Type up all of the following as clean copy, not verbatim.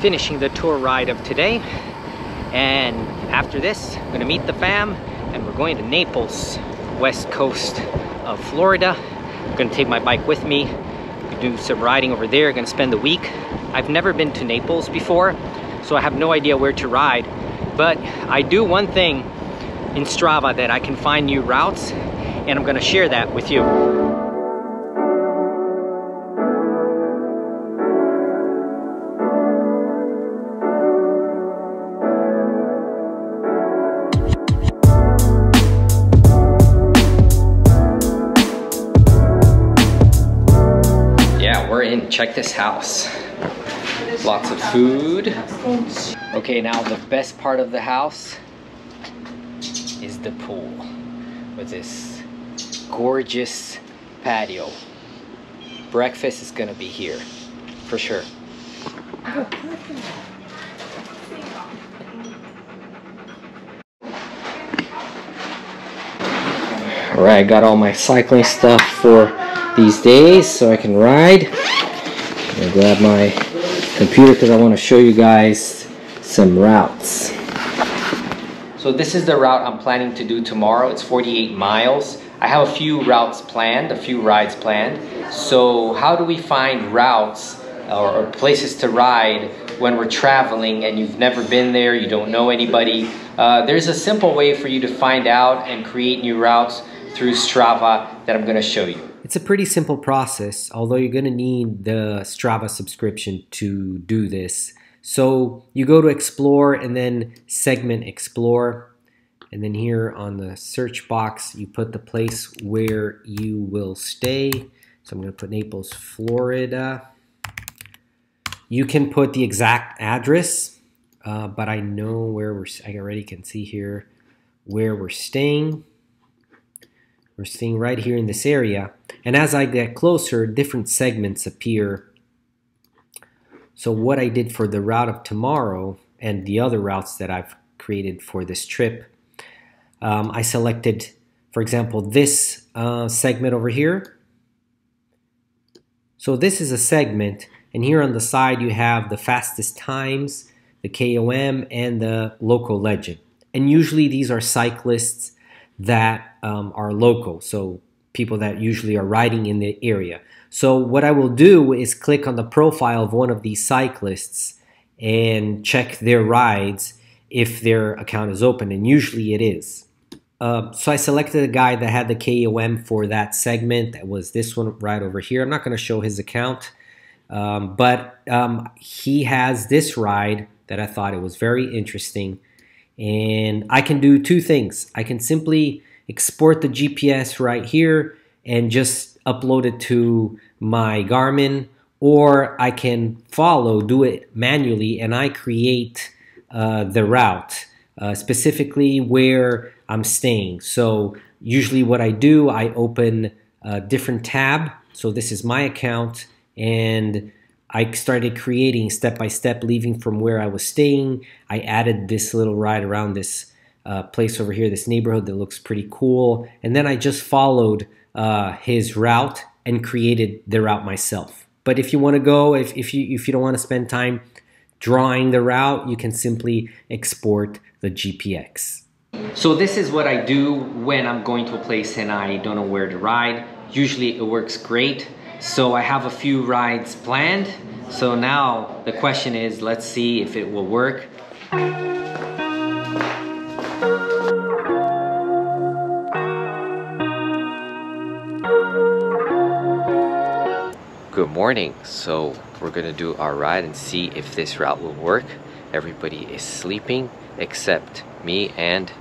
finishing the tour ride of today, and after this I'm gonna meet the fam and we're going to Naples, west coast of Florida. I'm gonna take my bike with me, do some riding over there, gonna spend the week. I've never been to Naples before, so I have no idea where to ride, but I do one thing in Strava, that I can find new routes, and I'm gonna share that with you. Yeah, we're in. Check this house. Lots of food. Okay, now the best part of the house is the pool with this gorgeous patio. Breakfast is gonna be here for sure. Alright, got all my cycling stuff for these days so I can ride. I'm gonna grab my computer because I want to show you guys some routes. So this is the route I'm planning to do tomorrow. It's 48 miles. I have a few routes planned, a few rides planned. So how do we find routes or places to ride when we're traveling and you've never been there, you don't know anybody? There's a simple way for you to find out and create new routes through Strava that I'm going to show you. It's a pretty simple process, although you're going to need the Strava subscription to do this. So you go to Explore and then segment Explore, and then here on the search box you put the place where you will stay. So I'm going to put Naples, Florida. You can put the exact address, but I know where I already can see here where we're staying. We're staying right here in this area, and as I get closer, different segments appear. So what I did for the route of tomorrow and the other routes that I've created for this trip, I selected, for example, this segment over here. So this is a segment, and here on the side you have the fastest times, the KOM, and the local legend. And usually these are cyclists that are local, so people that usually are riding in the area. So what I will do is click on the profile of one of these cyclists and check their rides if their account is open, and usually it is. So I selected a guy that had the KOM for that segment. That was this one right over here. I'm not going to show his account, but he has this ride that I thought it was very interesting, and I can do two things. I can simply export the GPS right here and just upload it to my Garmin, or I can do it manually, and I create the route, specifically where I'm staying. So usually what I do, I open a different tab. So this is my account, and I started creating step by step, leaving from where I was staying. I added this little ride around this place over here, this neighborhood that looks pretty cool, and then I just followed his route and created the route myself. But if you want to go, if you don't want to spend time drawing the route, you can simply export the GPX. So this is what I do when I'm going to a place and I don't know where to ride. Usually it works great. So I have a few rides planned. So now the question is, let's see if it will work. Good morning. So we're gonna do our ride and see if this route will work. Everybody is sleeping except me and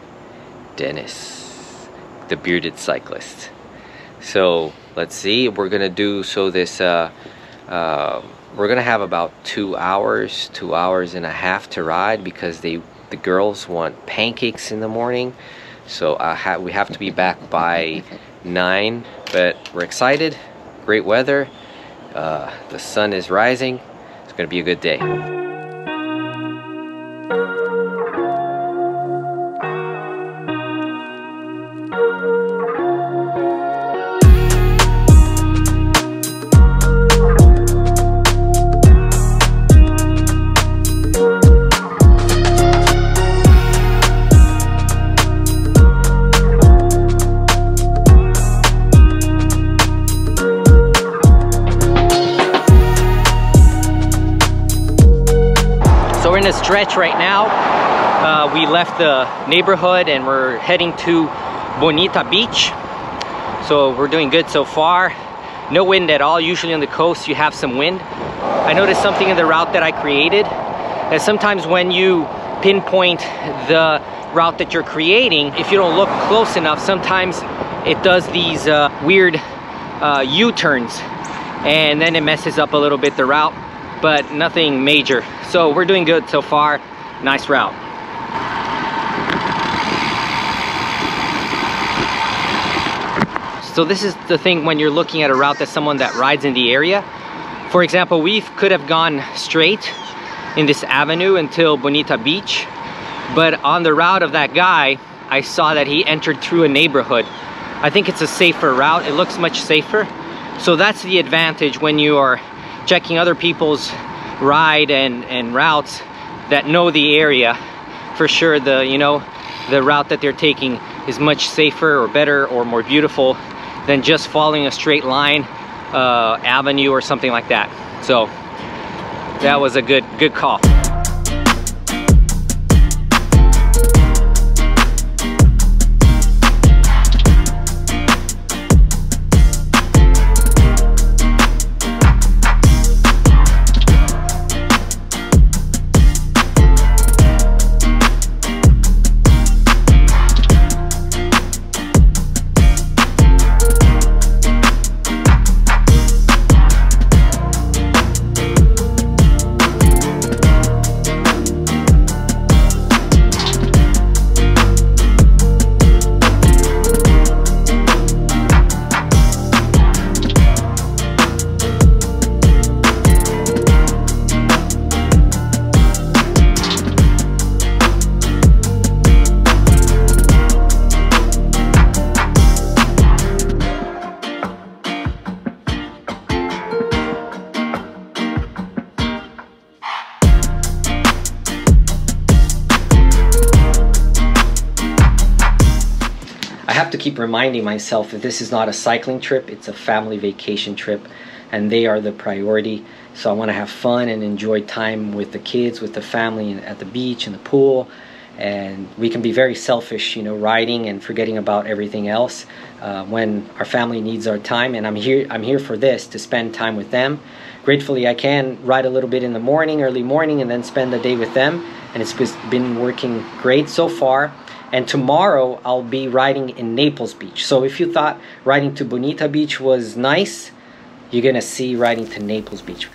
Dennis, the bearded cyclist. So let's see. We're gonna do this. We're gonna have about 2 hours, 2.5 hours to ride, because the girls want pancakes in the morning. So we have to be back by 9. But we're excited. Great weather. The sun is rising. It's gonna be a good day. in a stretch right now. We left the neighborhood and we're heading to Bonita Beach. So we're doing good so far. No wind at all. Usually on the coast you have some wind. I noticed something in the route that I created, that sometimes when you pinpoint the route that you're creating, if you don't look close enough, sometimes it does these weird U-turns, and then it messes up a little bit the route, but nothing major. So we're doing good so far. Nice route. So this is the thing when you're looking at a route that someone that rides in the area. For example, we could have gone straight in this avenue until Bonita Beach, but on the route of that guy, I saw that he entered through a neighborhood. I think it's a safer route. It looks much safer. So that's the advantage when you are checking other people's ride and routes that know the area. For sure, the route that they're taking is much safer or better or more beautiful than just following a straight line avenue or something like that. So that was a good call. I have to keep reminding myself that this is not a cycling trip, it's a family vacation trip, and they are the priority. So I want to have fun and enjoy time with the kids, with the family, and at the beach and the pool. And we can be very selfish, riding and forgetting about everything else when our family needs our time. And I'm here for this, to spend time with them. Gratefully, I can ride a little bit in the morning, early morning, and then spend the day with them. And it's been working great so far. And tomorrow I'll be riding in Naples Beach. So if you thought riding to Bonita Beach was nice, you're gonna see riding to Naples Beach.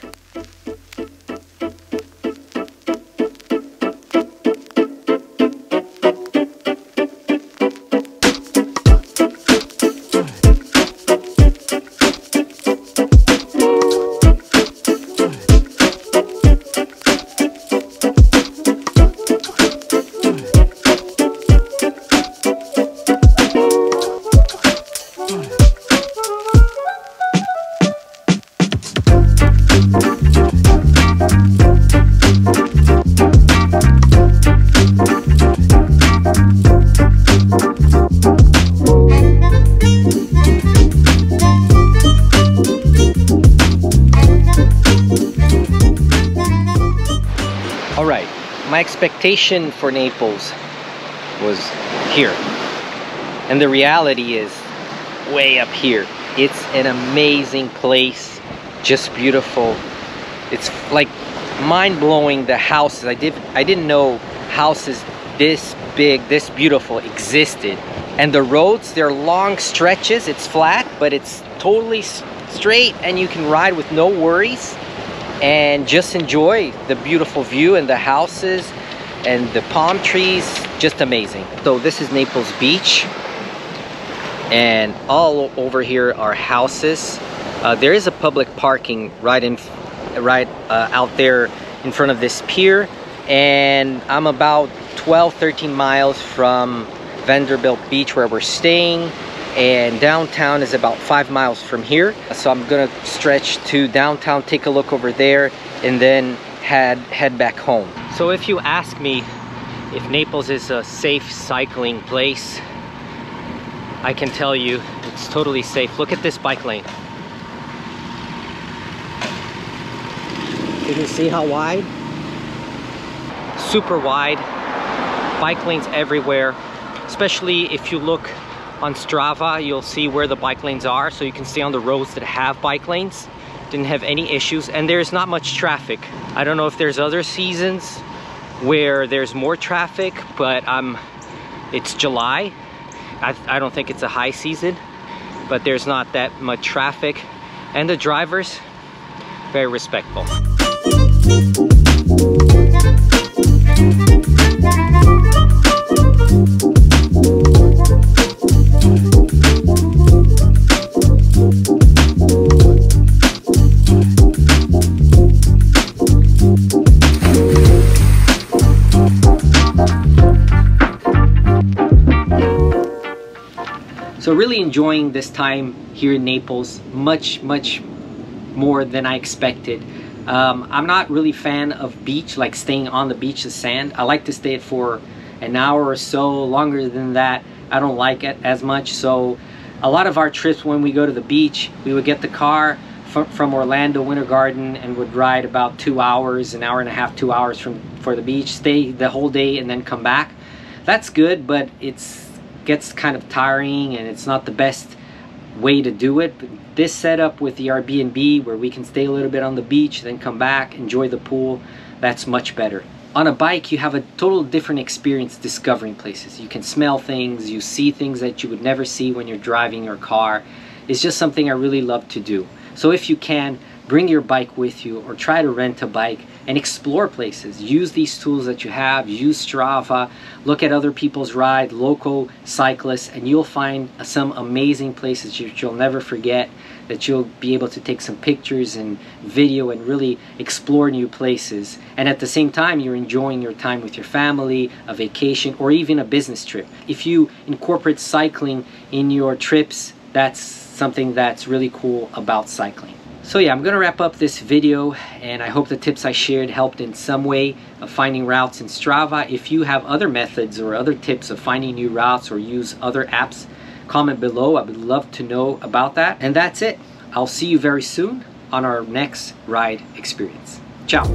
My expectation for Naples was here, and the reality is way up here. It's an amazing place, just beautiful. It's like mind-blowing, the houses. I didn't know houses this big, this beautiful existed. And the roads, they're long stretches. It's flat, but it's totally straight, and you can ride with no worries and just enjoy the beautiful view and the houses and the palm trees. Just amazing. So this is Naples Beach, and all over here are houses. There is a public parking right out there in front of this pier, and I'm about 12-13 miles from Vanderbilt Beach where we're staying, and downtown is about 5 miles from here. So I'm gonna stretch to downtown, take a look over there, and then head back home. So if you ask me if Naples is a safe cycling place, I can tell you it's totally safe. Look at this bike lane. You can see how wide? super wide, bike lanes everywhere. Especially if you look on Strava, you'll see where the bike lanes are, so you can stay on the roads that have bike lanes. Didn't have any issues, and there's not much traffic. I don't know if there's other seasons where there's more traffic, but it's July. I don't think it's a high season, but there's not that much traffic, and the drivers, very respectful. So really enjoying this time here in Naples, much more than I expected. I'm not really a fan of beach, like staying on the beach, the sand. I like to stay for an hour or so. Longer than that, I don't like it as much. So a lot of our trips when we go to the beach, we would get the car from Orlando, Winter Garden, and would ride about 2 hours, an hour and a half, 2 hours for the beach, stay the whole day and then come back. That's good, but gets kind of tiring and it's not the best way to do it. But this setup with the Airbnb, where we can stay a little bit on the beach, then come back, enjoy the pool, that's much better. On a bike, you have a total different experience discovering places. You can smell things, you see things that you would never see when you're driving your car. It's just something I really love to do. So if you can, bring your bike with you or try to rent a bike and explore places. Use these tools that you have, use Strava, look at other people's ride, local cyclists, and you'll find some amazing places that you'll never forget, that you'll be able to take some pictures and video and really explore new places. And at the same time, you're enjoying your time with your family, a vacation, or even a business trip. If you incorporate cycling in your trips, that's something that's really cool about cycling. So yeah, I'm gonna wrap up this video, and I hope the tips I shared helped in some way of finding routes in Strava. If you have other methods or other tips of finding new routes or use other apps, comment below. I would love to know about that. And that's it. I'll see you very soon on our next ride experience. Ciao.